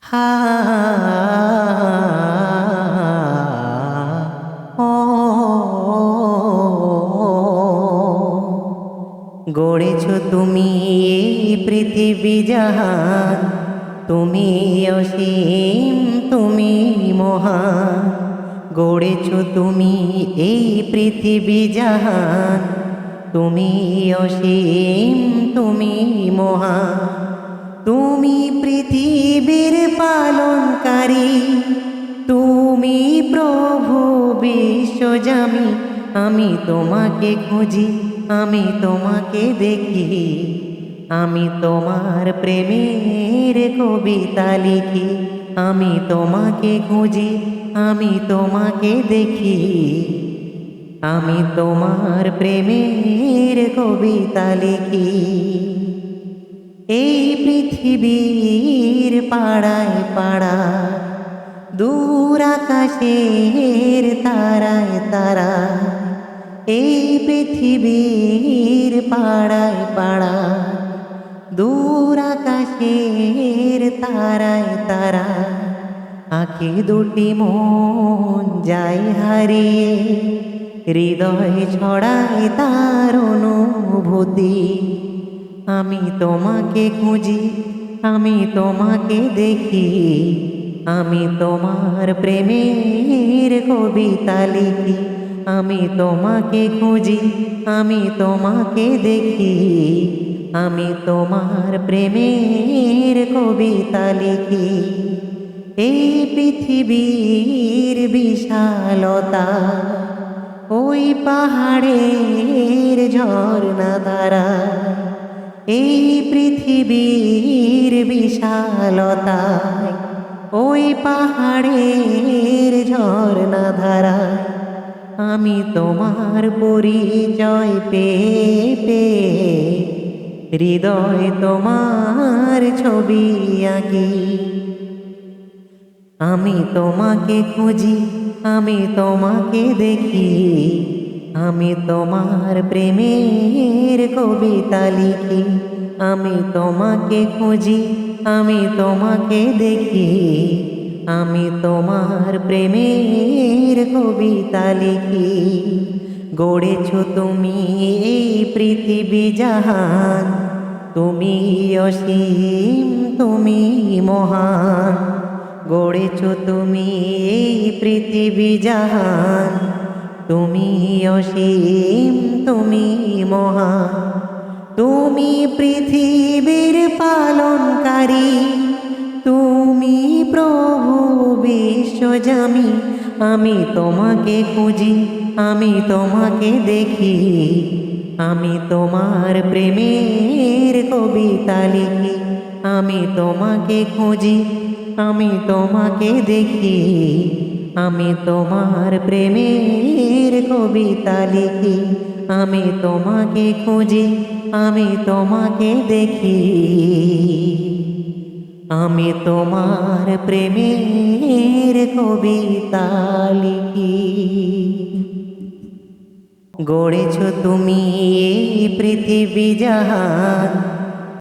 হা ও গড়েছ তুমি এই পৃথিবী জাহান, তুমি অসীম, তুমি মহান। গড়েছ তুমি এই পৃথিবী জাহান, তুমি অসীম, তুমি মহান। তুমি পৃথিবীর পালনকারী, তুমি প্রভু বিশ্বজামি। আমি তোমাকে খুঁজি, আমি তোমাকে দেখি, আমি তোমার প্রেমের কবিতা লিখি। আমি তোমাকে খুঁজি, আমি তোমাকে দেখি, আমি তোমার প্রেমের কবিতা লিখি। এই পৃথিবীর পাড়ায় পাড়ায়, দূর আকাশের তারায় তারায়, এই পৃথিবীর পাড়ায় পাড়ায়, দূর আকাশের তারায় তারায়, আঁখি দুটি মন যায় হারিয়ে, হৃদয় ছড়ায় তার অনুভূতি। আমি তোমাকে খুঁজি, আমি তোমাকে দেখি, আমি তোমার প্রেমের কবিতা লিখি। আমি তোমাকে খুঁজি, আমি তোমাকে দেখি, আমি তোমার প্রেমের কবিতা লিখি। এই পৃথিবীর বিশালতা, ওই পাহাড়ের ঝর্ণা ধারা, এই পৃথিবীর বিশালতায়, ওই পাহাড়ের ঝর্ণা ধারায়, আমি তোমার পরিচয় পেয়ে পেয়ে, হৃদয় তোমার ছবি আঁকি। আমি তোমাকে খুঁজি, আমি তোমাকে দেখি, আমি তোমার প্রেমের কবিতা লিখি। আমি তোমাকে খুঁজি, আমি তোমাকে দেখি, আমি তোমার প্রেমের কবিতা লিখি। গড়েছ তুমি এই পৃথিবী জাহান, তুমি অসীম, তুমি মহান। গড়েছ তুমি এই পৃথিবী জাহান, তুমি অসীম, তুমি মহান। তুমি পৃথিবীর পালনকারী, তুমি প্রভু বিশ্বজামি। আমি তোমাকে খুঁজি, আমি তোমাকে দেখি, আমি তোমার প্রেমের কবিতা লিখি। আমি তোমাকে খুঁজি, আমি তোমাকে দেখি, আমি তোমার প্রেমের কবিতা লিখি। আমি তোমাকে খুঁজি, আমি তোমাকে দেখি, আমি তোমার প্রেমের কবিতা লিখি। গড়েছ তুমি এই পৃথিবী জাহান,